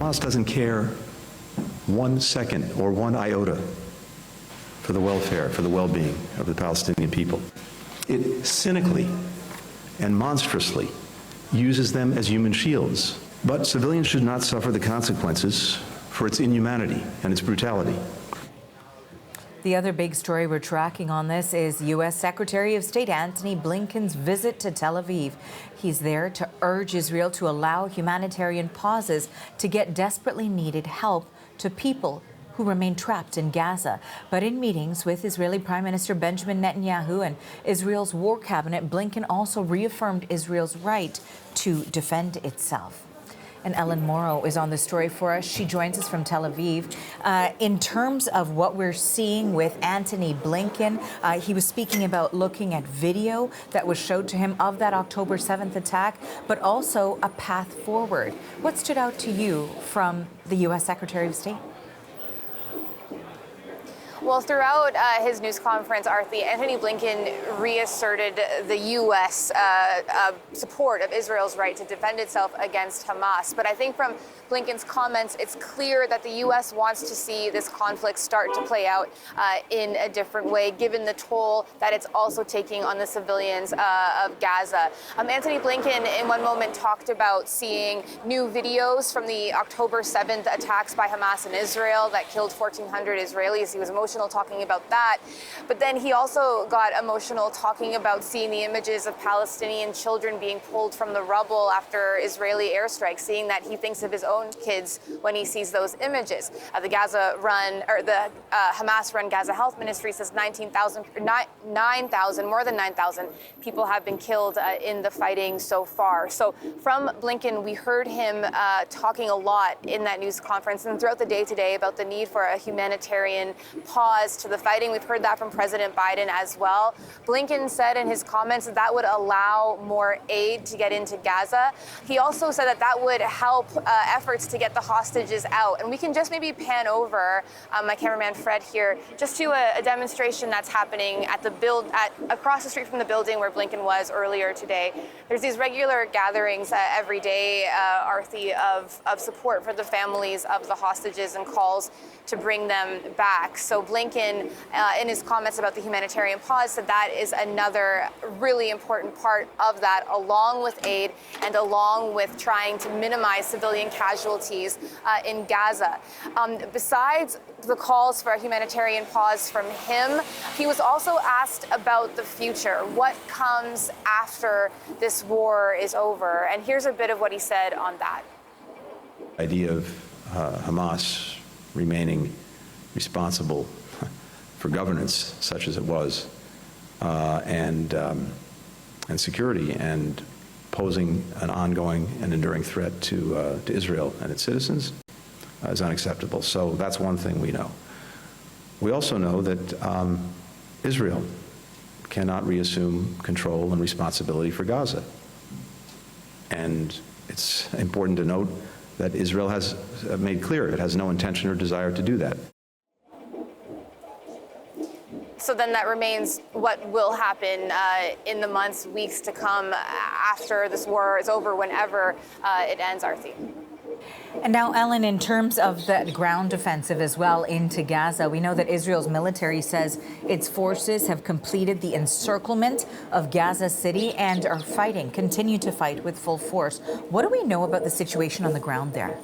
Hamas doesn't care 1 second or 1 iota for the welfare, for the well-being of the Palestinian people. It cynically and monstrously uses them as human shields. But civilians should not suffer the consequences for its inhumanity and its brutality. The other big story we're tracking on this is U.S. Secretary of State Antony Blinken's visit to Tel Aviv. He's there to urge Israel to allow humanitarian pauses to get desperately needed help to people who remain trapped in Gaza. But in meetings with Israeli Prime Minister Benjamin Netanyahu and Israel's war cabinet, Blinken also reaffirmed Israel's right to defend itself. And Ellen Morrow is on the story for us. She joins us from Tel Aviv. In terms of what we're seeing with Antony Blinken, he was speaking about looking at video that was showed to him of that October 7th attack, but also a path forward. What stood out to you from the U.S. Secretary of State? Well, throughout his news conference, Arthi, Antony Blinken reasserted the U.S. Support of Israel's right to defend itself against Hamas. But I think from Blinken's comments, it's clear that the U.S. wants to see this conflict start to play out in a different way, given the toll that it's also taking on the civilians of Gaza. Antony Blinken, in one moment, talked about seeing new videos from the October 7th attacks by Hamas in Israel that killed 1,400 Israelis. He was emotional talking about that. But then he also got emotional talking about seeing the images of Palestinian children being pulled from the rubble after Israeli airstrikes, seeing that he thinks of his own kids when he sees those images. The Hamas-run Gaza Health Ministry says 9,000, more than 9,000 people have been killed in the fighting so far. So from Blinken, we heard him talking a lot in that news conference and throughout the day today about the need for a humanitarian pause to the fighting. We've heard that from President Biden as well. Blinken said in his comments that would allow more aid to get into Gaza. He also said that would help efforts to get the hostages out. And we can just maybe pan over, my cameraman Fred here, just to a demonstration that's happening at across the street from the building where Blinken was earlier today. There's these regular gatherings every day, Arthi, of support for the families of the hostages and calls to bring them back. So Blinken, in his comments about the humanitarian pause, said that is another really important part of that, along with aid and along with trying to minimize civilian casualties in Gaza. Besides the calls for a humanitarian pause from him, he was also asked about the future. What comes after this war is over? And here's a bit of what he said on that. The idea of Hamas remaining responsible for governance, such as it was, and security, and posing an ongoing and enduring threat to Israel and its citizens is unacceptable. So that's one thing we know. We also know that Israel cannot reassume control and responsibility for Gaza. And it's important to note that Israel has made clear it has no intention or desire to do that. So then that remains what will happen in the months, weeks to come after this war is over, whenever it ends, Arthi. And now, Ellen, in terms of the ground offensive as well into Gaza, we know that Israel's military says its forces have completed the encirclement of Gaza City and are continue to fight with full force. What do we know about the situation on the ground there?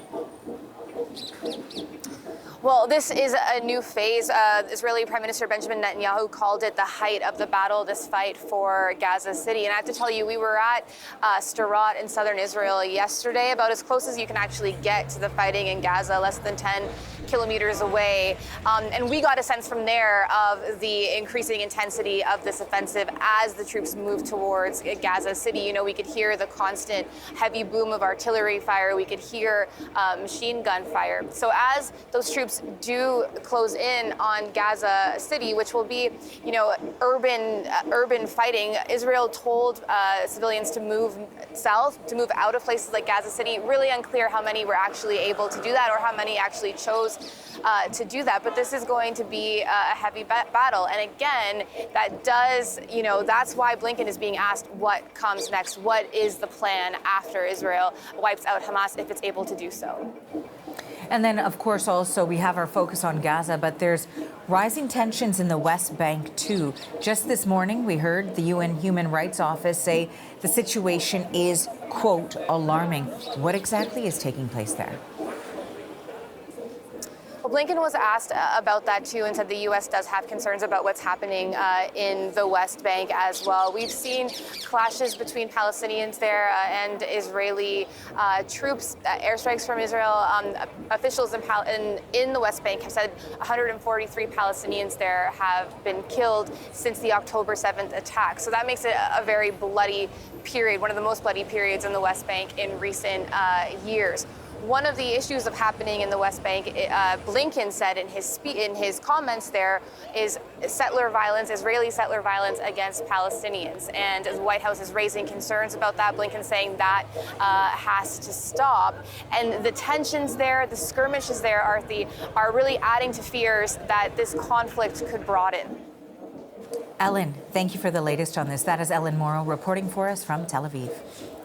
Well, this is a new phase. Israeli Prime Minister Benjamin Netanyahu called it the height of the battle, this fight for Gaza City. And I have to tell you, we were at Sderot in southern Israel yesterday, about as close as you can actually get to the fighting in Gaza, less than 10 kilometers away. And we got a sense from there of the increasing intensity of this offensive as the troops move towards Gaza City. You know, we could hear the constant heavy boom of artillery fire. We could hear machine gun fire. So as those troops do close in on Gaza City, which will be, you know, urban fighting, Israel told civilians to move south, to move out of places like Gaza City. Really unclear how many were actually able to do that or how many actually chose to do that. But this is going to be a heavy battle. And again, that does, you know, that's why Blinken is being asked what comes next. What is the plan after Israel wipes out Hamas, if it's able to do so? And then, of course, also we have our focus on Gaza, but there's rising tensions in the West Bank, too. Just this morning, we heard the UN Human Rights Office say the situation is, quote, alarming. What exactly is taking place there? Well, Blinken was asked about that, too, and said the U.S. does have concerns about what's happening in the West Bank as well. We've seen clashes between Palestinians there and Israeli troops, airstrikes from Israel. Officials in the West Bank have said 143 Palestinians there have been killed since the October 7th attack. So that makes it a very bloody period, one of the most bloody periods in the West Bank in recent years. One of the issues of happening in the West Bank, Blinken said in his comments there, is settler violence, Israeli settler violence against Palestinians. And the White House is raising concerns about that. Blinken saying that has to stop. And the tensions there, the skirmishes there, are really adding to fears that this conflict could broaden. Ellen, thank you for the latest on this. That is Ellen Morrow reporting for us from Tel Aviv.